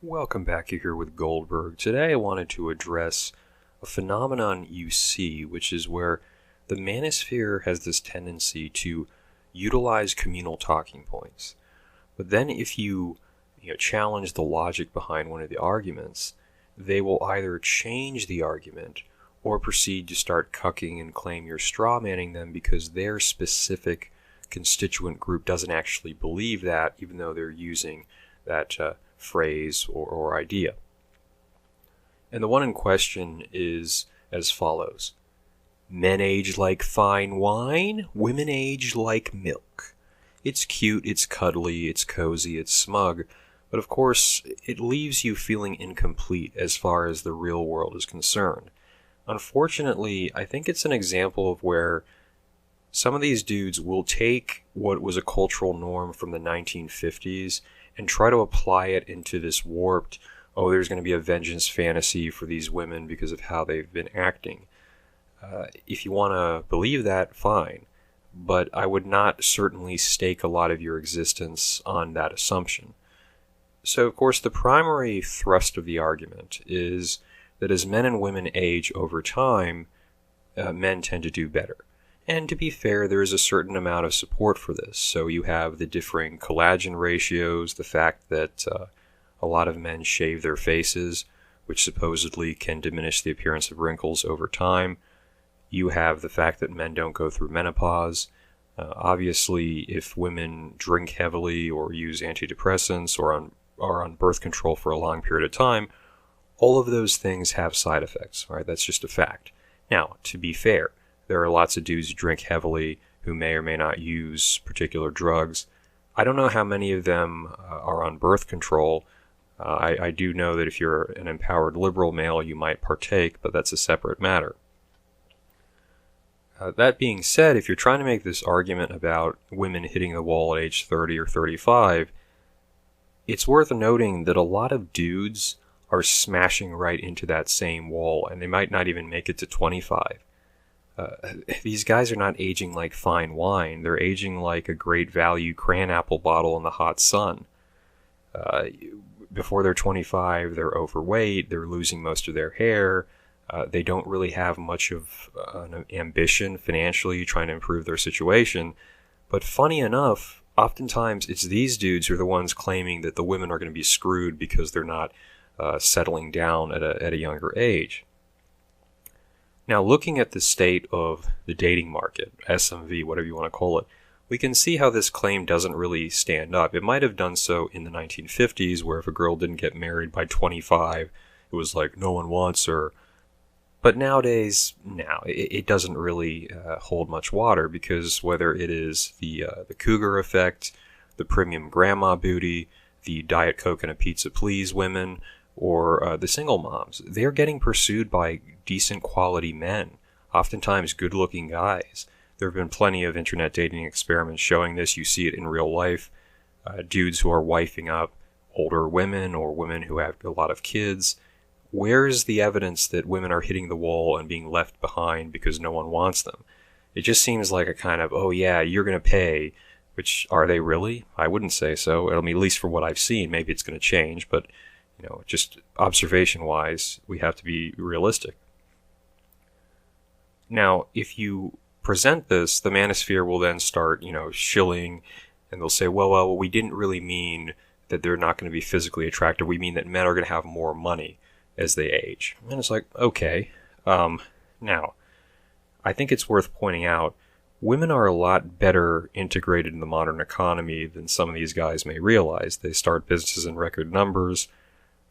Welcome back. You're here with Goldberg. Today I wanted to address a phenomenon you see, which is where the manosphere has this tendency to utilize communal talking points. But then if you challenge the logic behind one of the arguments, they will either change the argument or proceed to start cucking and claim you're strawmanning them because their specific constituent group doesn't actually believe that, even though they're using that phrase or idea. And the one in question is as follows. Men age like fine wine, women age like milk. It's cute, it's cuddly, it's cozy, it's smug, but of course it leaves you feeling incomplete as far as the real world is concerned. Unfortunately, I think it's an example of where some of these dudes will take what was a cultural norm from the 1950s and try to apply it into this warped, there's going to be a vengeance fantasy for these women because of how they've been acting. If you want to believe that, fine. But I would not certainly stake a lot of your existence on that assumption. So, of course, the primary thrust of the argument is that as men and women age over time, men tend to do better. And to be fair, there is a certain amount of support for this. So you have the differing collagen ratios, the fact that a lot of men shave their faces, which supposedly can diminish the appearance of wrinkles over time. You have the fact that men don't go through menopause. Obviously, if women drink heavily or use antidepressants or are on birth control for a long period of time, all of those things have side effects. Right? That's just a fact. Now, to be fair, there are lots of dudes who drink heavily who may or may not use particular drugs. I don't know how many of them are on birth control. I do know that if you're an empowered liberal male, you might partake, but that's a separate matter. That being said, if you're trying to make this argument about women hitting the wall at age 30 or 35, it's worth noting that a lot of dudes are smashing right into that same wall, and they might not even make it to 25. These guys are not aging like fine wine. They're aging like a great value crayon apple bottle in the hot sun. Before they're 25, they're overweight, they're losing most of their hair, they don't really have much of an ambition financially trying to improve their situation. But funny enough, oftentimes it's these dudes who are the ones claiming that the women are going to be screwed because they're not settling down at a younger age. Now, looking at the state of the dating market, SMV, whatever you want to call it, we can see how this claim doesn't really stand up. It might have done so in the 1950s, where if a girl didn't get married by 25, it was like, no one wants her. But nowadays, it doesn't really hold much water, because whether it is the cougar effect, the premium grandma booty, the Diet Coke and a Pizza Please women, or the single moms, they're getting pursued by decent quality men, oftentimes good-looking guys. There have been plenty of internet dating experiments showing this. You see it in real life. Dudes who are wifing up older women or women who have a lot of kids. Where is the evidence that women are hitting the wall and being left behind because no one wants them? It just seems like a kind of, oh yeah, you're going to pay, which, are they really? I wouldn't say so. I mean, at least for what I've seen, maybe it's going to change, but just observation-wise, we have to be realistic. Now, if you present this, the manosphere will then start, shilling, and they'll say, well, we didn't really mean that they're not going to be physically attractive. We mean that men are going to have more money as they age. And it's like, okay. Now, I think it's worth pointing out, women are a lot better integrated in the modern economy than some of these guys may realize. They start businesses in record numbers.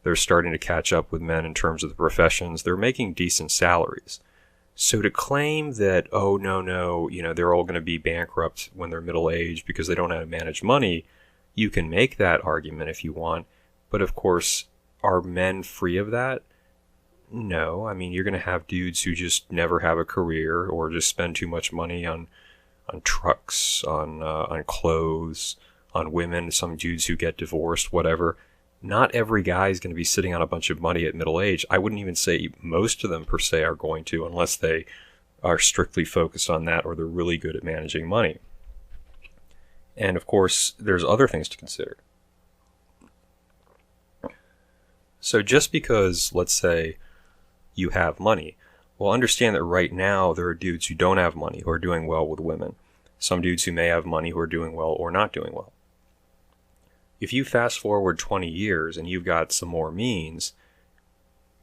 They're starting to catch up with men in terms of the professions. They're making decent salaries. So to claim that, oh, no, they're all going to be bankrupt when they're middle-aged because they don't know how to manage money, you can make that argument if you want. But of course, are men free of that? No. I mean, you're going to have dudes who just never have a career or just spend too much money on trucks, on clothes, on women, some dudes who get divorced, whatever. Not every guy is going to be sitting on a bunch of money at middle age. I wouldn't even say most of them per se are going to, unless they are strictly focused on that or they're really good at managing money. And of course, there's other things to consider. So just because, let's say, you have money, well, understand that right now there are dudes who don't have money who are doing well with women. Some dudes who may have money who are doing well or not doing well. If you fast forward 20 years and you've got some more means,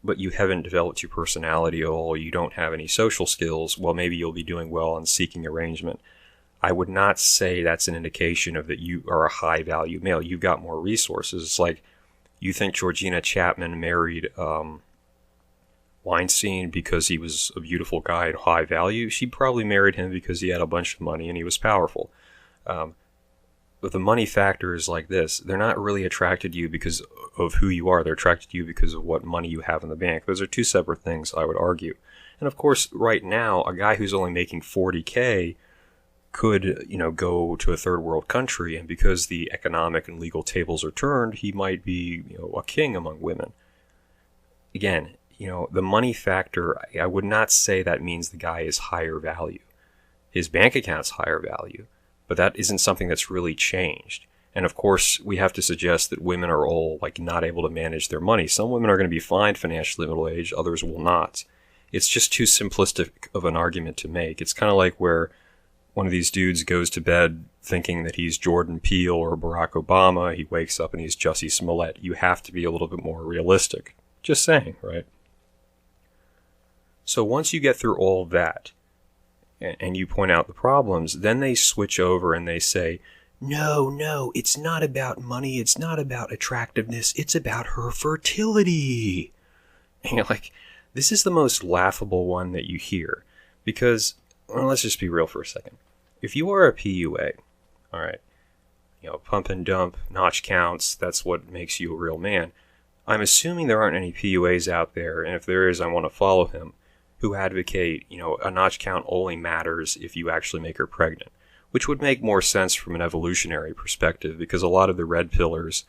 but you haven't developed your personality at all, you don't have any social skills, well, maybe you'll be doing well on seeking arrangement. I would not say that's an indication of that you are a high-value male. You've got more resources. It's like you think Georgina Chapman married Weinstein because he was a beautiful guy at high value. She probably married him because he had a bunch of money and he was powerful. But the money factor is like this. They're not really attracted to you because of who you are. They're attracted to you because of what money you have in the bank. Those are two separate things, I would argue. And of course, right now, a guy who's only making $40K could, go to a third world country, and because the economic and legal tables are turned, he might be, a king among women. Again, the money factor, I would not say that means the guy is higher value. His bank account's higher value, but that isn't something that's really changed. And of course, we have to suggest that women are all not able to manage their money. Some women are going to be fine financially middle age, others will not. It's just too simplistic of an argument to make. It's kind of like where one of these dudes goes to bed thinking that he's Jordan Peele or Barack Obama. He wakes up and he's Jussie Smollett. You have to be a little bit more realistic. Just saying, right? So once you get through all that, and you point out the problems, then they switch over and they say, no, it's not about money, it's not about attractiveness, it's about her fertility. And you're like, this is the most laughable one that you hear. Because, let's just be real for a second. If you are a PUA, all right, pump and dump, notch counts, that's what makes you a real man. I'm assuming there aren't any PUAs out there, and if there is, I want to follow him, who advocate, a notch count only matters if you actually make her pregnant, which would make more sense from an evolutionary perspective, because a lot of the red pillars,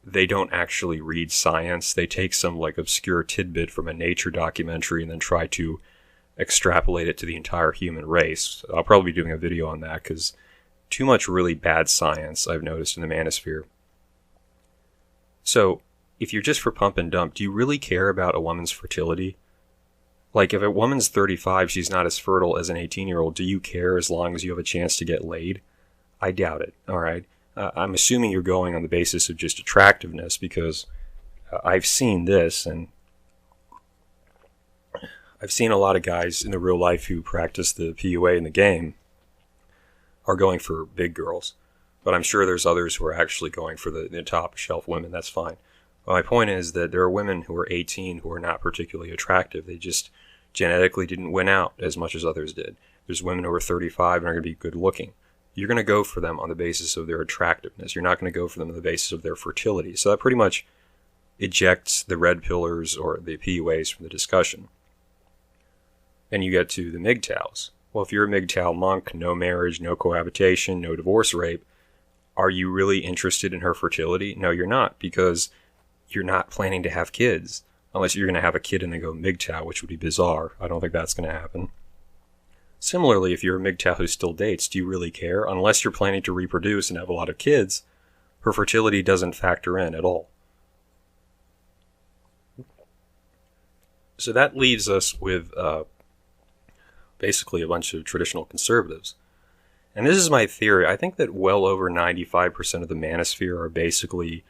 they don't actually read science. They take some obscure tidbit from a nature documentary and then try to extrapolate it to the entire human race. I'll probably be doing a video on that, because too much really bad science I've noticed in the manosphere. So, if you're just for pump and dump, do you really care about a woman's fertility? If a woman's 35, she's not as fertile as an 18-year-old, do you care as long as you have a chance to get laid? I doubt it, all right? I'm assuming you're going on the basis of just attractiveness, because I've seen this, and I've seen a lot of guys in the real life who practice the PUA in the game are going for big girls. But I'm sure there's others who are actually going for the top shelf women. That's fine. But my point is that there are women who are 18 who are not particularly attractive. They just genetically didn't win out as much as others did. There's women who are 35 and are going to be good looking. You're going to go for them on the basis of their attractiveness. You're not going to go for them on the basis of their fertility. So that pretty much ejects the red pillars or the PUAs from the discussion. Then you get to the MGTOWs. Well, if you're a MGTOW monk, no marriage, no cohabitation, no divorce rape, are you really interested in her fertility? No, you're not, because you're not planning to have kids. Unless you're going to have a kid and then go MGTOW, which would be bizarre. I don't think that's going to happen. Similarly, if you're a MGTOW who still dates, do you really care? Unless you're planning to reproduce and have a lot of kids, her fertility doesn't factor in at all. So that leaves us with basically a bunch of traditional conservatives. And this is my theory. I think that well over 95% of the manosphere are basically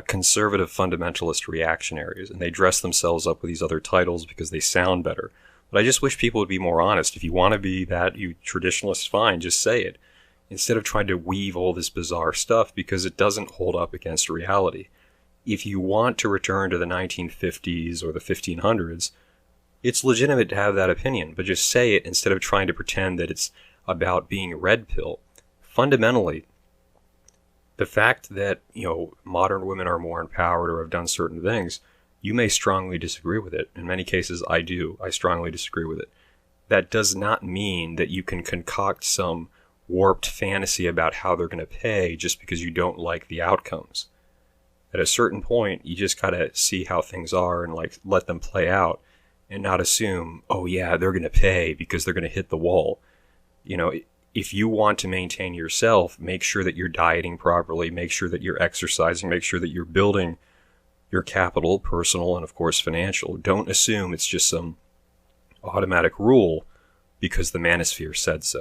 conservative fundamentalist reactionaries, and they dress themselves up with these other titles because they sound better. But I just wish people would be more honest. If you want to be that, you traditionalists, fine, just say it. Instead of trying to weave all this bizarre stuff, because it doesn't hold up against reality. If you want to return to the 1950s or the 1500s, it's legitimate to have that opinion, but just say it instead of trying to pretend that it's about being red pill. Fundamentally, the fact that, modern women are more empowered or have done certain things, you may strongly disagree with it. In many cases, I do. I strongly disagree with it. That does not mean that you can concoct some warped fantasy about how they're going to pay just because you don't like the outcomes. At a certain point, you just got to see how things are and let them play out and not assume, oh yeah, they're going to pay because they're going to hit the wall. If you want to maintain yourself, make sure that you're dieting properly, make sure that you're exercising, make sure that you're building your capital, personal, and of course financial. Don't assume it's just some automatic rule because the manosphere said so.